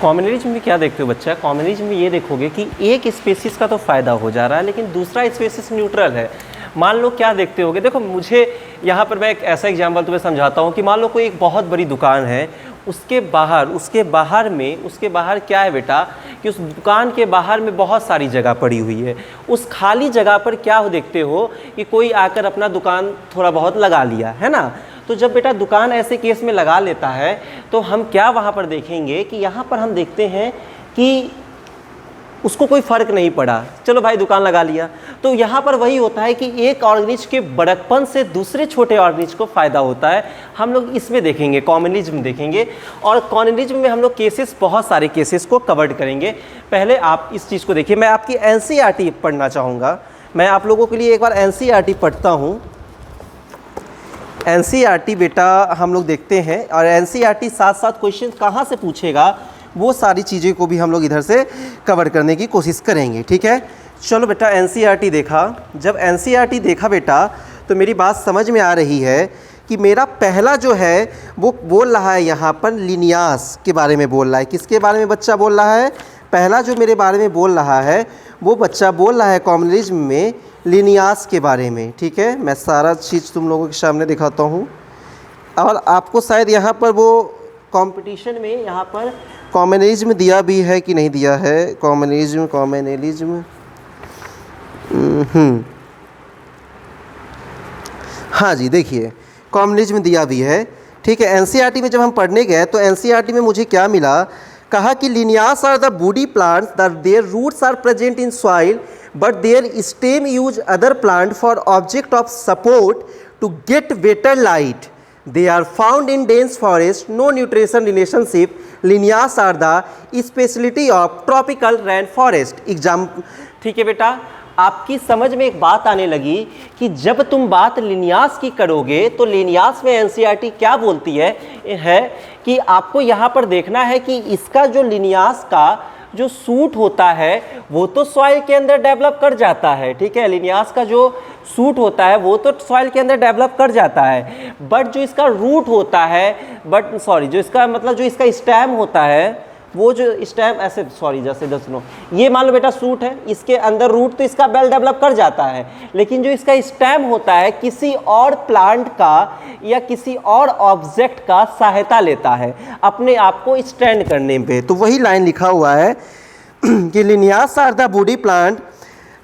Communalism में क्या देखते हो बच्चा? कॉम्युनलिज्म में ये देखोगे कि एक स्पेसिस का तो फ़ायदा हो जा रहा है लेकिन दूसरा स्पेसिस न्यूट्रल है। मान लो क्या देखते होगे, देखो मुझे यहाँ पर मैं एक ऐसा एग्जाम्पल तुम्हें समझाता हूँ कि मान लो कोई एक बहुत बड़ी दुकान है, उसके बाहर क्या है बेटा कि उस दुकान के बाहर में बहुत सारी जगह पड़ी हुई है। उस खाली जगह पर क्या हो देखते हो कि कोई आकर अपना दुकान थोड़ा बहुत लगा लिया है ना। तो जब बेटा दुकान ऐसे केस में लगा लेता है तो हम क्या वहाँ पर देखेंगे कि यहाँ पर हम देखते हैं कि उसको कोई फ़र्क नहीं पड़ा, चलो भाई दुकान लगा लिया। तो यहाँ पर वही होता है कि एक ऑर्गेनिज के बड़कपन से दूसरे छोटे ऑर्गेनिज को फ़ायदा होता है। हम लोग इसमें देखेंगे, कॉम्युनलिज्म देखेंगे, और कॉम्युनलिज्म में हम लोग केसेस, बहुत सारे केसेस को कवर्ड करेंगे। पहले आप इस चीज़ को देखिए, मैं आपकी NCERT पढ़ना चाहूँगा। मैं आप लोगों के लिए एक बार NCERT पढ़ता हूँ। NCERT बेटा हम लोग देखते हैं, और NCERT साथ साथ क्वेश्चन कहाँ से पूछेगा वो सारी चीज़ें को भी हम लोग इधर से कवर करने की कोशिश करेंगे, ठीक है। चलो बेटा NCERT देखा, जब NCERT देखा बेटा तो मेरी बात समझ में आ रही है कि मेरा पहला जो है वो बोल रहा है यहाँ पर लिनियास के बारे में बोल रहा है। किसके बारे में बच्चा बोल रहा है? पहला जो मेरे बारे में बोल रहा है वो बच्चा बोल रहा है कॉम्युनलिज्म में लिनियास के बारे में, ठीक है। मैं सारा चीज़ तुम लोगों के सामने दिखाता हूँ, और आपको शायद यहाँ पर वो कंपटीशन में यहाँ पर कॉम्युनलिज्म दिया भी है कि नहीं दिया है। कॉम्युनलिज्म हाँ जी, देखिए कॉम्युनलिज्म दिया भी है, ठीक है। NCERT में जब हम पढ़ने गए तो NCERT में मुझे क्या मिला, कहा कि lianas are the woody plants that their roots are present in soil but their stem use other plant for object of support to get better light. They are found in dense forest, no nutrition relationship. Lianas are the specialty of tropical rainforest. Exam, ठीक है बेटा, आपकी समझ में एक बात आने लगी कि जब तुम बात लिनियास की करोगे तो लिनियास में NCERT क्या बोलती है कि आपको यहाँ पर देखना है कि इसका जो लिनियास का जो सूट होता है वो तो सॉइल के अंदर डेवलप कर जाता है, ठीक है। लिनियास का जो सूट होता है वो तो सॉइल के अंदर डेवलप कर जाता है, बट जो इसका रूट होता है, जो इसका स्टेम होता है, वो जो स्टेम ऐसे जैसे सुनो, ये मान लो बेटा सूट है, इसके अंदर रूट तो इसका वेल डेवलप कर जाता है, लेकिन जो इसका स्टेम होता है किसी और प्लांट का या किसी और ऑब्जेक्ट का सहायता लेता है अपने आप को स्टैंड करने पे। तो वही लाइन लिखा हुआ है कि lianas are the body plant,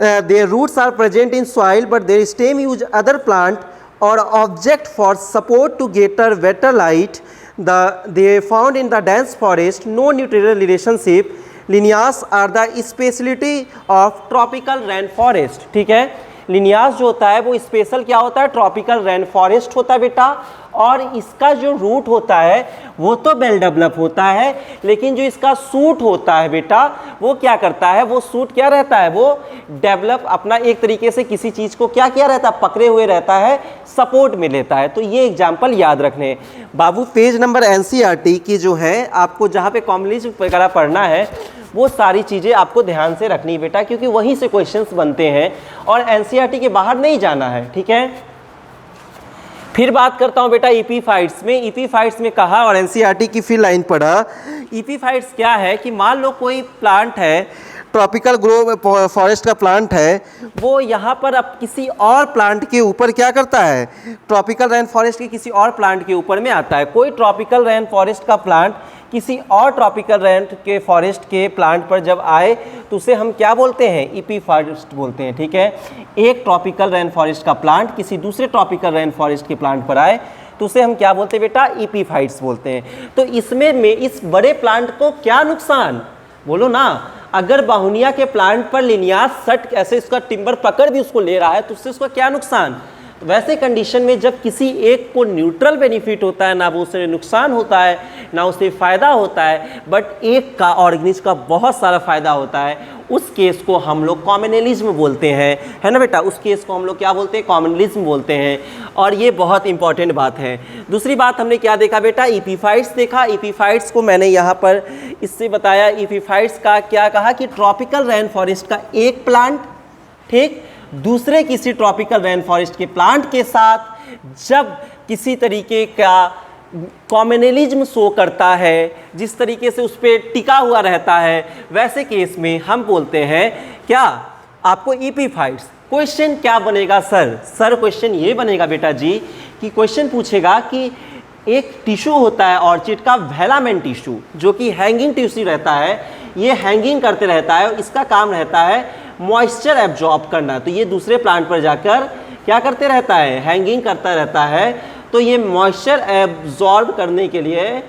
their roots are present in soil but their stem use other plant or object for support to get better light. They found in the dense forest, no nutritional relationship. Lianas are the specialty of tropical rainforest, ठीक है। लिनियास जो होता है वो special क्या होता है, tropical rain forest होता है बेटा, और इसका जो रूट होता है वो तो वेल डेवलप होता है, लेकिन जो इसका सूट होता है बेटा वो क्या करता है, वो सूट क्या रहता है, वो डेवलप अपना एक तरीके से किसी चीज़ को क्या किया रहता है, पकड़े हुए रहता है, सपोर्ट में लेता है। तो ये एग्जाम्पल याद रखने बाबू। पेज नंबर NCERT की जो है आपको जहाँ पे कॉम्युनलिज्म वगैरह पढ़ना है वो सारी चीज़ें आपको ध्यान से रखनी बेटा, क्योंकि वहीं से क्वेश्चंस बनते हैं और NCERT के बाहर नहीं जाना है, ठीक है। फिर बात करता हूं बेटा एपीफाइट्स में। एपीफाइट्स में कहा और NCERT की फिर लाइन पढ़ा। एपीफाइट्स क्या है कि मान लो कोई प्लांट है, ट्रॉपिकल ग्रो फॉरेस्ट का प्लांट है, वो यहाँ पर अब किसी और प्लांट के ऊपर क्या करता है, ट्रॉपिकल रेन फॉरेस्ट के किसी और प्लांट के ऊपर में आता है। कोई ट्रॉपिकल रेन फॉरेस्ट का प्लांट किसी और ट्रॉपिकल रेन के फॉरेस्ट के प्लांट पर जब आए तो उसे हम क्या बोलते हैं, एपीफाइट्स बोलते हैं, ठीक है। एक ट्रॉपिकल रेन फॉरेस्ट का प्लांट किसी दूसरे ट्रॉपिकल रेन फॉरेस्ट के प्लांट पर आए तो उसे हम क्या बोलते हैं बेटा, एपीफाइट्स बोलते हैं। तो इसमें इस बड़े प्लांट को क्या नुकसान, बोलो ना, अगर बाहुनिया के प्लांट पर लिनियास सट ऐसे इसका टिम्बर पकड़ भी उसको ले रहा है तो उससे उसका क्या नुकसान। तो वैसे कंडीशन में जब किसी एक को न्यूट्रल बेनिफिट होता है, ना वो उससे नुकसान होता है ना उससे फ़ायदा होता है, बट एक का ऑर्गेनिज का बहुत सारा फ़ायदा होता है, उस केस को हम लोग कॉम्युनलिज्म बोलते हैं, है ना बेटा। उस केस को हम लोग क्या बोलते हैं, कॉम्युनलिज्म बोलते हैं, और ये बहुत इंपॉर्टेंट बात है। दूसरी बात हमने क्या देखा बेटा, एपीफाइट्स देखा। एपीफाइट्स को मैंने यहाँ पर इससे बताया, एपीफाइट्स का क्या कहा कि ट्रॉपिकल रेन फॉरेस्ट का एक प्लांट, ठीक, दूसरे किसी ट्रॉपिकल रेन फॉरेस्ट के प्लांट के साथ जब किसी तरीके का कॉम्युनलिज्म शो करता है, जिस तरीके से उस पर टिका हुआ रहता है, वैसे केस में हम बोलते हैं क्या, आपको ईपीफाइट्स। क्वेश्चन क्या बनेगा सर क्वेश्चन ये बनेगा बेटा जी कि क्वेश्चन पूछेगा कि एक टिश्यू होता है ऑर्चिड का, वेलामेन टिश्यू, जो कि हैंगिंग टिश्यू रहता है, ये हैंगिंग करते रहता है और इसका काम रहता है मॉइस्चर एब्जॉर्ब करना। तो ये दूसरे प्लांट पर जाकर क्या करते रहता है, हैंगिंग करता रहता है। तो ये मॉइस्चर एब्जॉर्ब करने के लिए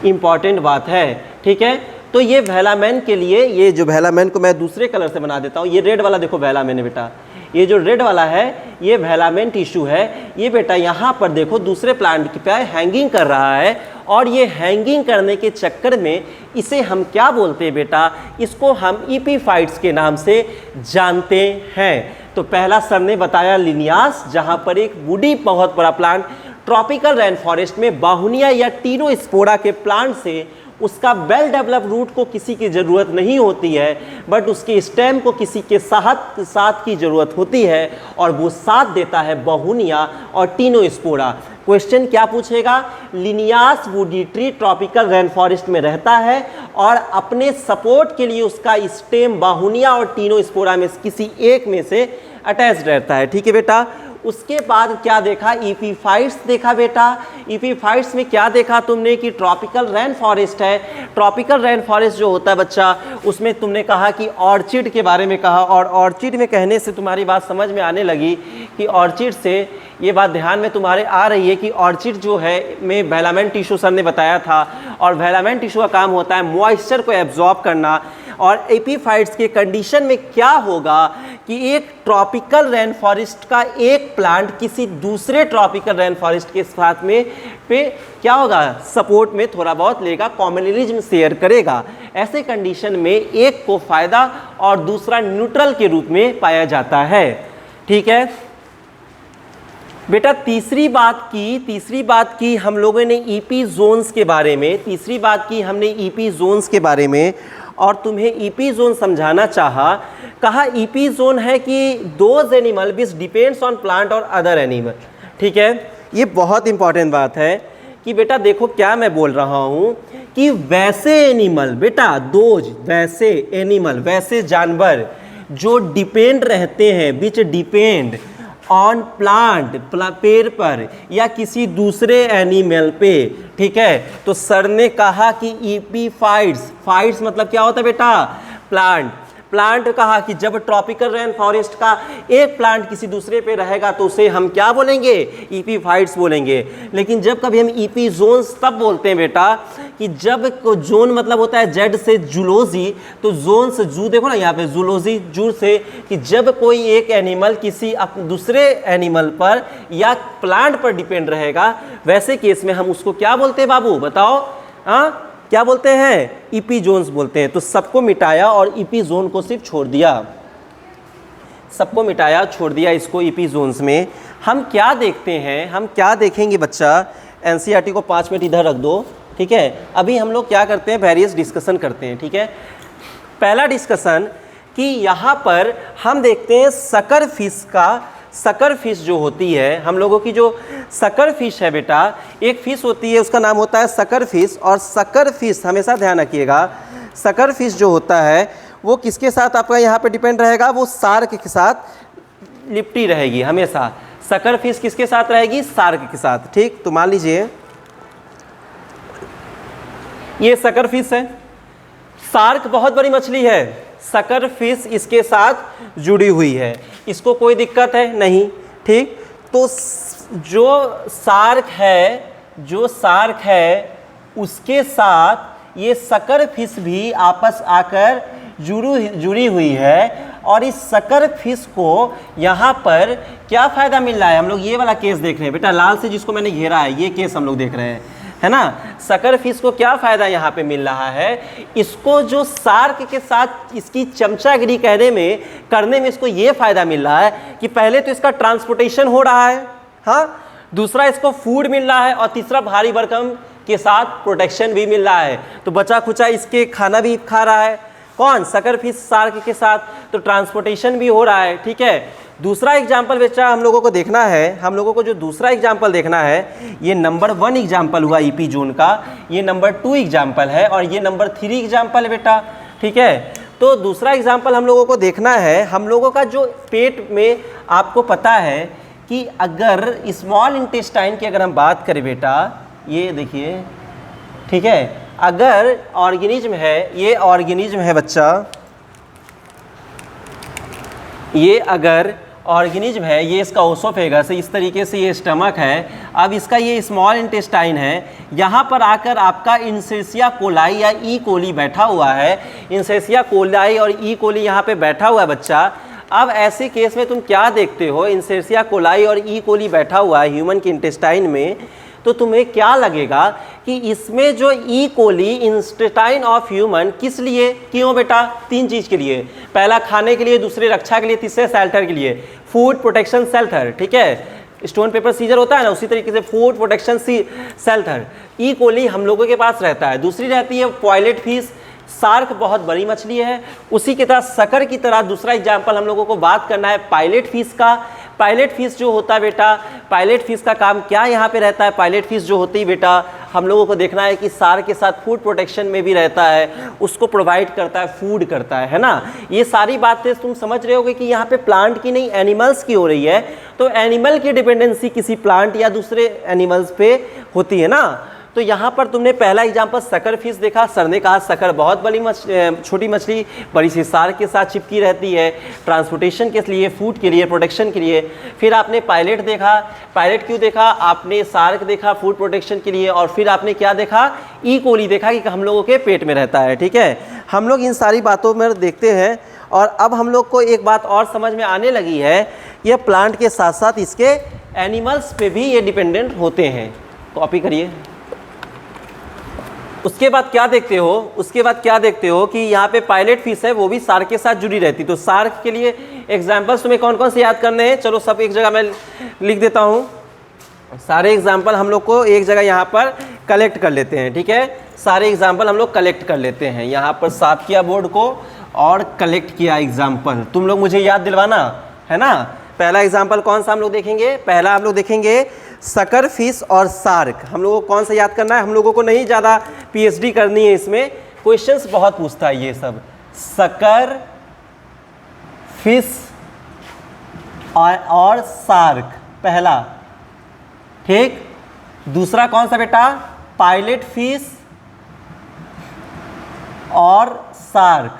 इंपॉर्टेंट बात है, ठीक है। तो ये वेलामेन के लिए, ये जो वेलामेन को मैं दूसरे कलर से बना देता हूँ, ये रेड वाला देखो वेलामेन है बेटा, ये जो रेड वाला है ये वेलामेन टिश्यू है। ये बेटा यहाँ पर देखो दूसरे प्लांट पे हैंगिंग कर रहा है और ये हैंगिंग करने के चक्कर में इसे हम क्या बोलते हैं बेटा, इसको हम ईपीफाइट्स के नाम से जानते हैं। तो पहला सर ने बताया लिनियास, जहाँ पर एक वुडी बहुत बड़ा प्लांट ट्रॉपिकल रेन फॉरेस्ट में बाहुनिया या टीनोस्पोरा के प्लांट से उसका वेल डेवलप रूट को किसी की ज़रूरत नहीं होती है, बट उसके स्टेम को किसी के साथ की ज़रूरत होती है और वो साथ देता है बाहुनिया और टीनोस्पोरा। क्वेश्चन क्या पूछेगा, lianas woody tree tropical rain forest में रहता है और अपने सपोर्ट के लिए उसका स्टेम बाहुनिया और टीनोस्पोरा में किसी एक में से अटैच रहता है, ठीक है बेटा। उसके बाद क्या देखा, ईपीफाइट्स देखा बेटा। ईपीफाइट्स में क्या देखा तुमने कि ट्रॉपिकल रेन फॉरेस्ट है। ट्रॉपिकल रेन फॉरेस्ट जो होता है बच्चा, उसमें तुमने कहा कि ऑर्चिड के बारे में कहा, और ऑर्चिड में कहने से तुम्हारी बात समझ में आने लगी कि ऑर्चिड से ये बात ध्यान में तुम्हारे आ रही है कि ऑर्चिड जो है में वेलामेन टिश्यू सर ने बताया था, और वेलामेन टिश्यू का काम होता है मॉइस्चर को एब्जॉर्ब करना। और एपीफाइट्स के कंडीशन में क्या होगा कि एक ट्रॉपिकल रेन फॉरेस्ट का एक प्लांट किसी दूसरे ट्रॉपिकल रेन फॉरेस्ट के साथ में पे क्या होगा, सपोर्ट में थोड़ा बहुत लेगा, कॉम्युनलिज्म शेयर करेगा। ऐसे कंडीशन में एक को फायदा और दूसरा न्यूट्रल के रूप में पाया जाता है, ठीक है बेटा। तीसरी बात की हम लोगों ने ईपी जोन्स के बारे में, तीसरी बात की हमने ईपी जोन्स के बारे में, और तुम्हें ईपी जोन समझाना चाहा। कहा ईपी जोन है कि those animal which depends on plant और अदर एनिमल, ठीक है। ये बहुत इंपॉर्टेंट बात है कि बेटा देखो क्या मैं बोल रहा हूँ कि वैसे एनिमल बेटा, दोज वैसे एनिमल, वैसे जानवर जो डिपेंड रहते हैं, विच डिपेंड ऑन प्लांट, पेड़ पर या किसी दूसरे एनिमल पे, ठीक है। तो सर ने कहा कि ईपीफाइट्स मतलब क्या होता है बेटा, प्लांट कहा कि जब ट्रॉपिकल रेन फॉरेस्ट का एक प्लांट किसी दूसरे पे रहेगा तो उसे हम क्या बोलेंगे, ईपीफाइट्स बोलेंगे। लेकिन जब कभी हम ईपी जोन्स तब बोलते हैं बेटा कि जब जोन मतलब होता है जेड से जूलॉजी, तो जोन से जू देखो ना यहाँ पे, जूलॉजी जू से, कि जब कोई एक एनिमल किसी दूसरे एनिमल पर या प्लांट पर डिपेंड रहेगा, वैसे केस में हम उसको क्या बोलते हैं बाबू बताओ, हाँ क्या बोलते हैं, ईपी जोन्स बोलते हैं। तो सबको मिटाया और ईपी जोन को सिर्फ छोड़ दिया, सबको मिटाया छोड़ दिया इसको ईपी जोन्स में। हम क्या देखते हैं, हम क्या देखेंगे बच्चा, एनसीईआरटी को 5 मिनट इधर रख दो, ठीक है। अभी हम लोग क्या करते हैं, वेरियस डिस्कशन करते हैं, ठीक है। पहला डिस्कशन कि यहाँ पर हम देखते हैं सकर फिश जो होती है, हम लोगों की जो सकर फिश है बेटा, एक फिश होती है उसका नाम होता है सकर फिश। और सकर फिश हमेशा ध्यान रखिएगा, सकर फिश जो होता है वो किसके साथ आपका यहाँ पे डिपेंड रहेगा, वो शार्क के साथ लिपटी रहेगी हमेशा। सकर फिश किसके साथ रहेगी, शार्क के साथ, ठीक। तो मान लीजिए ये सकर फिश है, शार्क बहुत बड़ी मछली है, सकर फिश इसके साथ जुड़ी हुई है, इसको कोई दिक्कत है नहीं, ठीक। तो जो शार्क है उसके साथ ये सकर फिश भी आपस आकर जुड़ी हुई है। और इस सकर फिश को यहाँ पर क्या फ़ायदा मिल रहा है, हम लोग ये वाला केस देख रहे हैं बेटा, लाल से जिसको मैंने घेरा है ये केस हम लोग देख रहे हैं, है ना। सकर फिश को क्या फ़ायदा यहाँ पे मिल रहा है, इसको जो शार्क के साथ इसकी चमचागिरी करने में इसको ये फ़ायदा मिल रहा है कि पहले तो इसका ट्रांसपोर्टेशन हो रहा है, हाँ, दूसरा इसको फूड मिल रहा है, और तीसरा भारी भरकम के साथ प्रोटेक्शन भी मिल रहा है। तो बचा खुचा इसके खाना भी खा रहा है कौन, सकर फिश शार्क के साथ, तो ट्रांसपोर्टेशन भी हो रहा है, ठीक है। दूसरा एग्जाम्पल बेटा हम लोगों को देखना है, हम लोगों को जो दूसरा एग्जाम्पल देखना है, ये नंबर 1 एग्जाम्पल हुआ ईपी जोन का, ये नंबर 2 एग्जाम्पल है और ये नंबर 3 एग्जाम्पल है बेटा, ठीक है। तो दूसरा एग्जाम्पल हम लोगों को देखना है, हम लोगों का जो पेट में आपको पता है कि अगर स्मॉल इंटेस्टाइन की अगर हम बात करें बेटा, ये देखिए, ठीक है, अगर ऑर्गेनिज्म है, ये ऑर्गेनिज्म है बच्चा, ये अगर ऑर्गेनिज्म है, ये इसका ओसोफेगस है, इस तरीके से ये स्टमक है, अब इसका ये स्मॉल इंटेस्टाइन है, यहाँ पर आकर आपका इंसेसिया कोलाई या ई कोली बैठा हुआ है, इंसेसिया कोलाई और ई कोली यहाँ पे बैठा हुआ है बच्चा। अब ऐसे केस में तुम क्या देखते हो, इंसेसिया कोलाई और ई कोली बैठा हुआ है ह्यूमन के इंटेस्टाइन में, तो तुम्हें क्या लगेगा कि इसमें जो ई कोली इंटेस्टाइन ऑफ ह्यूमन किस लिए, क्यों बेटा, 3 चीज़ के लिए, पहला खाने के लिए, दूसरे रक्षा के लिए, तीसरे शेल्टर के लिए, फूड प्रोटेक्शन शेल्टर, ठीक है, स्टोन पेपर सीजर होता है ना, उसी तरीके से फूड प्रोटेक्शन शेल्टर ई कोली हम लोगों के पास रहता है। दूसरी रहती है पॉयलेट फिश, शार्क बहुत बड़ी मछली है, उसी की तरह सकर की तरह दूसरा एग्जाम्पल हम लोगों को बात करना है पायलेट फिश का। पायलेट फिश जो होता है बेटा, पायलेट फिश का काम क्या यहाँ पे रहता है, पायलेट फिश जो होती है बेटा, हम लोगों को देखना है कि शार्क के साथ फूड प्रोटेक्शन में भी रहता है, उसको प्रोवाइड करता है, फूड करता है ना। ये सारी बातें तुम समझ रहे होगे कि यहाँ पे प्लांट की नहीं एनिमल्स की हो रही है, तो एनिमल की डिपेंडेंसी किसी प्लांट या दूसरे एनिमल्स पे होती है ना। तो यहाँ पर तुमने पहला एग्जाम्पल सकर फिश देखा, सर ने कहा सकर बहुत बड़ी छोटी मछली बड़ी सी शार्क के साथ चिपकी रहती है, ट्रांसपोर्टेशन के लिए, फूड के लिए, प्रोटेक्शन के लिए। फिर आपने पायलेट देखा, पायलेट क्यों देखा, आपने शार्क देखा फूड प्रोटेक्शन के लिए, और फिर आपने क्या देखा, ई कोली देखा कि हम लोगों के पेट में रहता है, ठीक है। हम लोग इन सारी बातों में देखते हैं, और अब हम लोग को एक बात और समझ में आने लगी है, ये प्लांट के साथ साथ इसके एनिमल्स पे भी ये डिपेंडेंट होते हैं। कॉपी करिए। उसके बाद क्या देखते हो, उसके बाद क्या देखते हो कि यहाँ पे पायलेट फिश है, वो भी शार्क के साथ जुड़ी रहती। तो शार्क के लिए एग्जाम्पल्स तुम्हें कौन कौन से याद करने हैं, चलो सब एक जगह मैं लिख देता हूँ, सारे एग्जाम्पल हम लोग को एक जगह यहाँ पर कलेक्ट कर लेते हैं, ठीक है। सारे एग्जाम्पल हम लोग कलेक्ट कर लेते हैं, यहाँ पर साफ किया बोर्ड को और कलेक्ट किया एग्जाम्पल, तुम लोग मुझे याद दिलवाना है ना। पहला एग्जाम्पल कौन सा हम लोग देखेंगे, पहला हम लोग देखेंगे सकर फिश और शार्क। हम लोगों को कौन सा याद करना है, हम लोगों को नहीं ज़्यादा पीएचडी करनी है इसमें, क्वेश्चंस बहुत पूछता है ये सब। सकर फिश और शार्क पहला, ठीक। दूसरा कौन सा बेटा, पायलेट फिश और शार्क,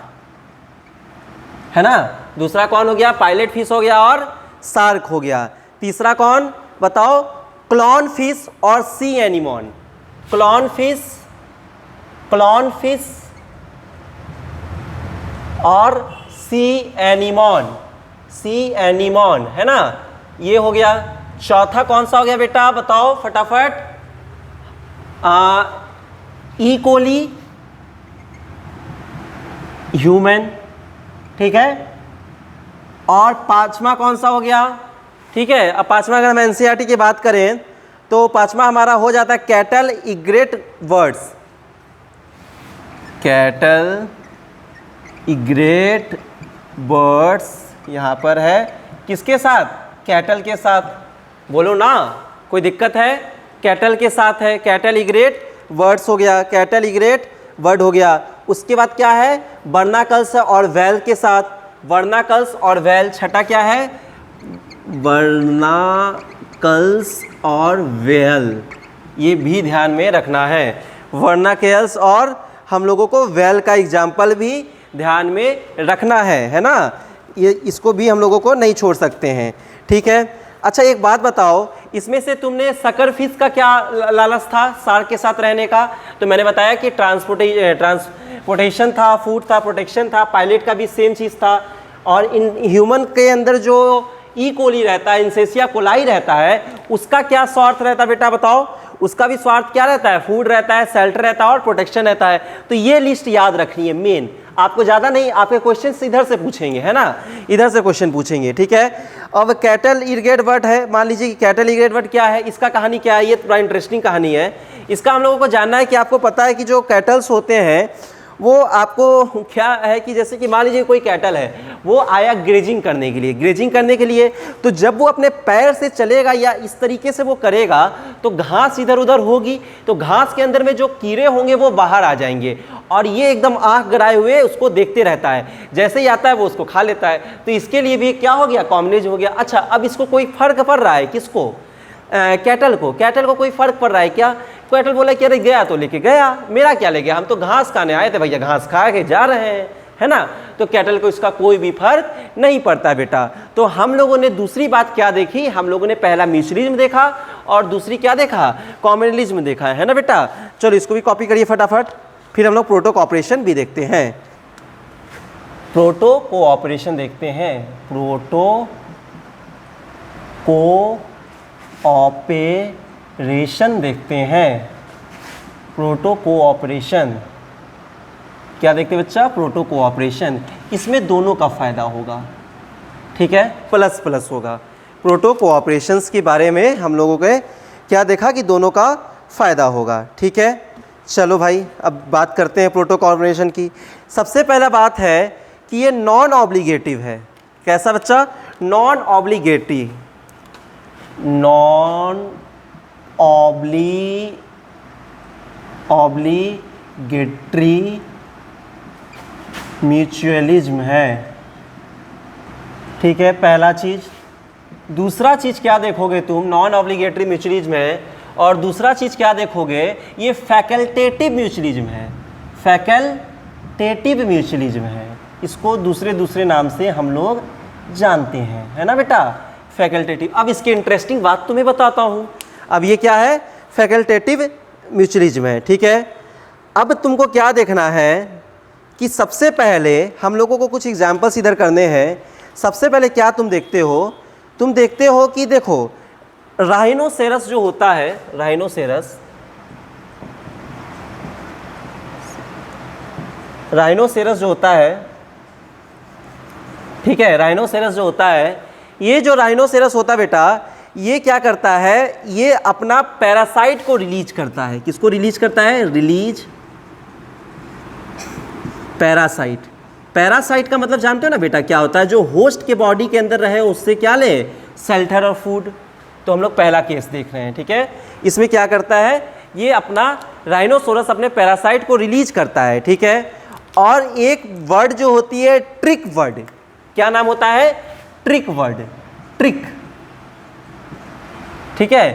है ना। दूसरा कौन हो गया, पायलेट फिश हो गया और शार्क हो गया। तीसरा कौन बताओ, क्लॉन फिश और सी एनिमोन। क्लॉन फिश और सी एनिमोन, है ना, ये हो गया। चौथा कौन सा हो गया बेटा, बताओ फटाफट, ई कोली, ह्यूमन, ठीक है। और पांचवा कौन सा हो गया, ठीक है। अब पांचवा अगर हम एनसीईआरटी की बात करें तो पांचवा हमारा हो जाता है cattle egret words. Cattle egret birds यहाँ पर है, किसके साथ, कैटल के साथ, बोलो ना, कोई दिक्कत है, कैटल के साथ है, कैटल इग्रेट वर्ड्स हो गया, कैटल इग्रेट वर्ड हो गया। उसके बाद क्या है, बर्नाकल्स और वेल के साथ, बर्नाकल्स और वेल। छठा क्या है, बर्नाकल्स और वेल, ये भी ध्यान में रखना है। वर्नाकल्स और हम लोगों को वेल का एग्जाम्पल भी ध्यान में रखना है ना, ये इसको भी हम लोगों को नहीं छोड़ सकते हैं, ठीक है। अच्छा एक बात बताओ, इसमें से तुमने सकर फिश का क्या लालच था शार्क के साथ रहने का, तो मैंने बताया कि ट्रांसपोर्टेशन था, फूड था, प्रोटेक्शन था। पायलेट का भी सेम चीज़ था। और इन ह्यूमन के अंदर जो ई कोली रहता है, इंसेसिया कोलाई रहता है, उसका क्या स्वार्थ रहता है बेटा बताओ, उसका भी स्वार्थ क्या रहता है, फूड रहता है, शेल्टर रहता है और प्रोटेक्शन रहता है। तो ये लिस्ट याद रखनी है मेन, आपको ज़्यादा नहीं, आपके क्वेश्चन इधर से पूछेंगे, है ना, इधर से क्वेश्चन पूछेंगे, ठीक है। अब कैटल इग्रेट वर्ड है, मान लीजिए कि कैटल इग्रेट वर्ड क्या है, इसका कहानी क्या है, ये बड़ा इंटरेस्टिंग कहानी है। इसका हम लोगों को जानना है कि आपको पता है कि जो कैटल्स होते हैं वो आपको क्या है कि जैसे कि मान लीजिए कोई कैटल है, वो आया ग्रेजिंग करने के लिए, ग्रेजिंग करने के लिए, तो जब वो अपने पैर से चलेगा या इस तरीके से वो करेगा तो घास इधर उधर होगी, तो घास के अंदर में जो कीड़े होंगे वो बाहर आ जाएंगे और ये एकदम आंख गड़ाए हुए उसको देखते रहता है, जैसे ही आता है वो उसको खा लेता है। तो इसके लिए भी क्या हो गया, कॉमनेज हो गया। अच्छा, अब इसको कोई फर्क पड़ रहा है, किसको, कैटल को कोई फर्क पड़ रहा है क्या? कैटल बोला कि अरे गया तो लेके गया, मेरा क्या ले गया, हम तो घास खाने आए थे भैया, घास खा के जा रहे हैं, है ना। तो कैटल को इसका कोई भी फर्क नहीं पड़ता बेटा। तो हम लोगों ने दूसरी बात क्या देखी, हम लोगों ने पहला म्यूचुअलिज्म देखा और दूसरी क्या देखा, कॉम्युनलिज्म देखा, है ना बेटा। चलो इसको भी कॉपी करिए फटाफट, फिर हम लोग प्रोटो कोऑपरेशन भी देखते हैं। प्रोटो कोऑपरेशन देखते हैं, प्रोटो कोऑपरेशन देखते हैं, प्रोटो कोऑपरेशन क्या देखते हैं बच्चा, प्रोटो कोऑपरेशन। इसमें दोनों का फायदा होगा, ठीक है, प्लस प्लस होगा। प्रोटो कोऑपरेशंस के बारे में हम लोगों के क्या देखा कि दोनों का फायदा होगा, ठीक है। चलो भाई अब बात करते हैं प्रोटो कोऑपरेशन की। सबसे पहला बात है कि ये नॉन ऑब्लिगेटिव है। कैसा बच्चा, non obligatory, non obligatory mutualism है, ठीक है, पहला चीज। दूसरा चीज क्या देखोगे तुम, नॉन ऑब्लिगेटरी म्यूचुअलिज्म है, और दूसरा चीज क्या देखोगे, ये फैकल्टेटिव म्यूचुअलिज्म है, फैकल्टेटिव म्यूचुअलिज्म है। इसको दूसरे दूसरे नाम से हम लोग जानते हैं, है ना बेटा, फैकल्टेटिव। अब इसकी इंटरेस्टिंग बात तुम्हें बताता हूँ। अब ये क्या है, फैकल्टेटिव म्यूचुअलिज्म है, ठीक है। अब तुमको क्या देखना है कि सबसे पहले हम लोगों को कुछ एग्जाम्पल्स इधर करने हैं। सबसे पहले क्या तुम देखते हो, तुम देखते हो कि देखो राइनोसेरस जो होता है, राइनोसेरस जो होता है, ठीक है, राइनोसेरस जो होता है, ये जो राइनोसेरस होता है बेटा, ये क्या करता है, ये अपना पैरासाइट को रिलीज करता है। किसको रिलीज करता है, रिलीज पैरासाइट। पैरासाइट का मतलब जानते हो ना बेटा क्या होता है, जो होस्ट के बॉडी के अंदर रहे उससे क्या ले, शेल्टर और फूड। तो हम लोग पहला केस देख रहे हैं, ठीक है। इसमें क्या करता है, ये अपना राइनोसोरस अपने पैरासाइट को रिलीज करता है, ठीक है। और एक वर्ड जो होती है ट्रिक वर्ड, क्या नाम होता है, ट्रिक वर्ड, ट्रिक, ठीक है,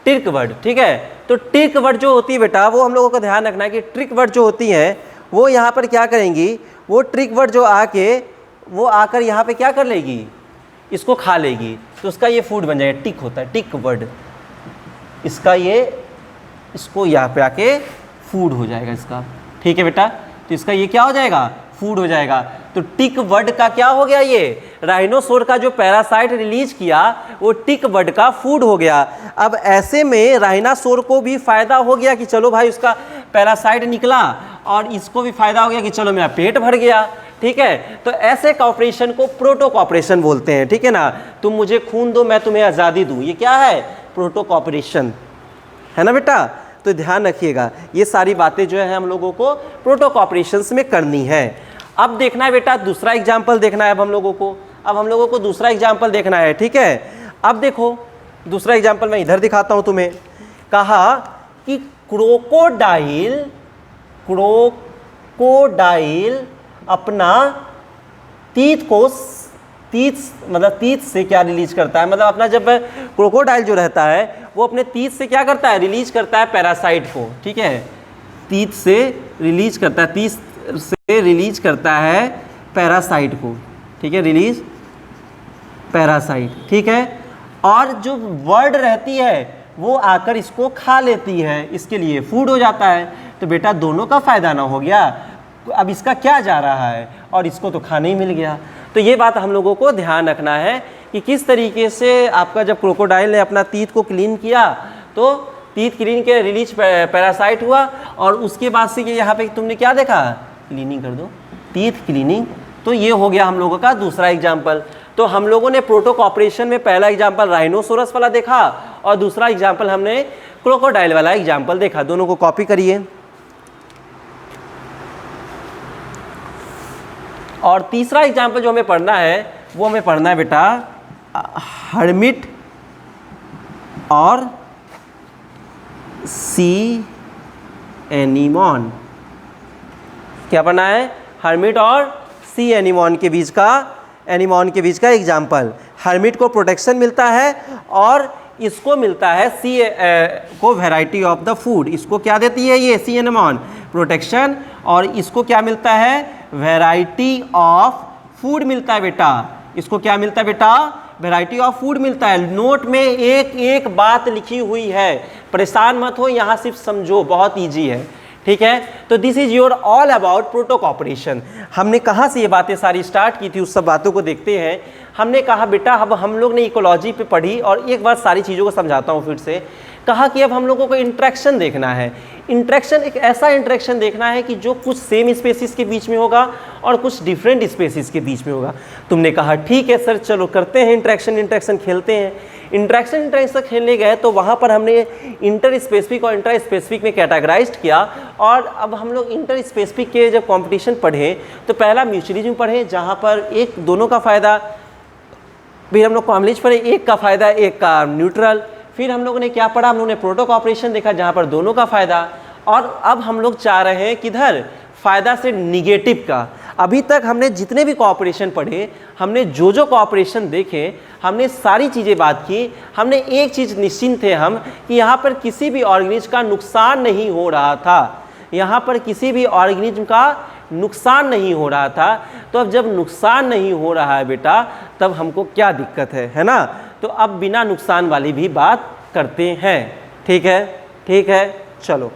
ट्रिक वर्ड, ठीक है। तो ट्रिक वर्ड जो होती है बेटा, वो हम लोगों को ध्यान रखना है कि ट्रिक वर्ड जो होती हैं वो यहाँ पर क्या करेंगी, वो ट्रिक वर्ड जो आकर यहाँ पे क्या कर लेगी, इसको खा लेगी, तो उसका ये फूड बन जाएगा, टिक होता है, टिक वर्ड, इसका ये, इसको यहाँ पे आके फूड हो जाएगा इसका, ठीक है बेटा। तो इसका ये क्या हो जाएगा, फूड हो जाएगा। तो टिक वर्ड का क्या हो गया, ये राइनोसोर का जो पैरासाइट रिलीज किया वो टिक वर्ड का फूड हो गया। अब ऐसे में राइनासोर को भी फायदा हो गया कि चलो भाई उसका पैरासाइट निकला, और इसको भी फायदा हो गया कि चलो मेरा पेट भर गया, ठीक है। तो ऐसे कॉपरेशन को प्रोटो कॉपरेशन बोलते हैं, ठीक है ना। तुम मुझे खून दो, मैं तुम्हें आज़ादी दूं, ये क्या है, प्रोटो कॉपरेशन, है ना बेटा। तो ध्यान रखिएगा, ये सारी बातें जो है हम लोगों को प्रोटो कॉपरेशंस में करनी है। अब देखना है बेटा, दूसरा एग्जाम्पल देखना है अब हम लोगों को दूसरा एग्जाम्पल देखना है, ठीक है। अब देखो दूसरा एग्जाम्पल मैं इधर दिखाता हूं तुम्हें। कहा कि क्रोकोडाइल अपना तीत से क्या रिलीज करता है, मतलब अपना जब क्रोकोडाइल जो रहता है वो अपने तीत से क्या करता है, रिलीज करता है पैरासाइट को, ठीक है। तीत से रिलीज करता है पैरासाइट को, ठीक है, रिलीज पैरासाइट, ठीक है। और जो वर्ड रहती है वो आकर इसको खा लेती है, इसके लिए फूड हो जाता है। तो बेटा दोनों का फायदा ना हो गया, अब इसका क्या जा रहा है, और इसको तो खाने ही मिल गया। तो ये बात हम लोगों को ध्यान रखना है कि किस तरीके से आपका जब क्रोकोडाइल ने अपना तीत को क्लीन किया, तो तीत क्लीन के रिलीज पैरासाइट हुआ, और उसके बाद से यहाँ पे तुमने क्या देखा, क्लीनिंग कर दो, तीत क्लीनिंग। तो ये हो गया हम लोगों का दूसरा एग्जाम्पल। तो हम लोगों ने प्रोटो कॉपरेशन में पहला एग्जाम्पल राइनोसोरस वाला देखा, और दूसरा एग्जाम्पल हमने क्रोकोडाइल वाला एग्जाम्पल देखा। दोनों को कॉपी करिए। और तीसरा एग्जाम्पल जो हमें पढ़ना है वो हमें पढ़ना है बेटा हर्मिट और सी एनीमॉन। क्या पढ़ना है? हर्मिट और सी एनीमॉन के बीच का एग्जाम्पल। हर्मिट को प्रोटेक्शन मिलता है और इसको मिलता है सी को वैरायटी ऑफ द फूड। इसको क्या देती है ये सी एनीमॉन? प्रोटेक्शन। और इसको क्या मिलता है? वैरायटी ऑफ फूड मिलता है बेटा। इसको क्या मिलता है बेटा? वैरायटी ऑफ फूड मिलता है। नोट में एक एक बात लिखी हुई है, परेशान मत हो, यहाँ सिर्फ समझो, बहुत ईजी है, ठीक है। तो this is your all about protocooperation. हमने कहाँ से ये बातें सारी स्टार्ट की थी, उस सब बातों को देखते हैं। हमने कहा बेटा अब हम लोग ने इकोलॉजी पे पढ़ी, और एक बार सारी चीज़ों को समझाता हूँ फिर से। कहा कि अब हम लोगों को इंट्रैक्शन देखना है। इंट्रैक्शन एक ऐसा इंट्रैक्शन देखना है कि जो कुछ सेम स्पेसीज के बीच में होगा और कुछ डिफरेंट स्पेसीज के बीच में होगा। तुमने कहा ठीक है सर, चलो करते हैं इंट्रैक्शन खेलते हैं। इंट्रैक्शन खेलने गए तो वहाँ पर हमने इंटर स्पेसिफिक और इंट्रा स्पेसिफिक में कैटेगराइज्ड किया। और अब हम लोग इंटर स्पेसिफिक के जब कॉम्पिटिशन पढ़े तो पहला म्यूचुअलिज्म पढ़े, जहाँ पर एक दोनों का फ़ायदा। फिर हम लोग कॉम्बिनेशन पढ़े, एक का फ़ायदा एक का न्यूट्रल। फिर हम लोगों ने क्या पढ़ा? हम लोगों ने प्रोटोकॉपरेशन देखा, जहाँ पर दोनों का फ़ायदा। और अब हम लोग चाह रहे हैं किधर? फ़ायदा से निगेटिव का। अभी तक हमने जितने भी कोऑपरेशन पढ़े, हमने जो कोऑपरेशन देखे, हमने सारी चीज़ें बात की। हमने एक चीज़ निश्चिंत थे हम कि यहाँ पर किसी भी ऑर्गेनिज्म का नुकसान नहीं हो रहा था। यहाँ पर किसी भी ऑर्गेनिज्म का नुकसान नहीं हो रहा था। तो अब जब नुकसान नहीं हो रहा है बेटा, तब हमको क्या दिक्कत है ना? तो अब बिना नुकसान वाली भी बात करते हैं। ठीक है, ठीक है, चलो।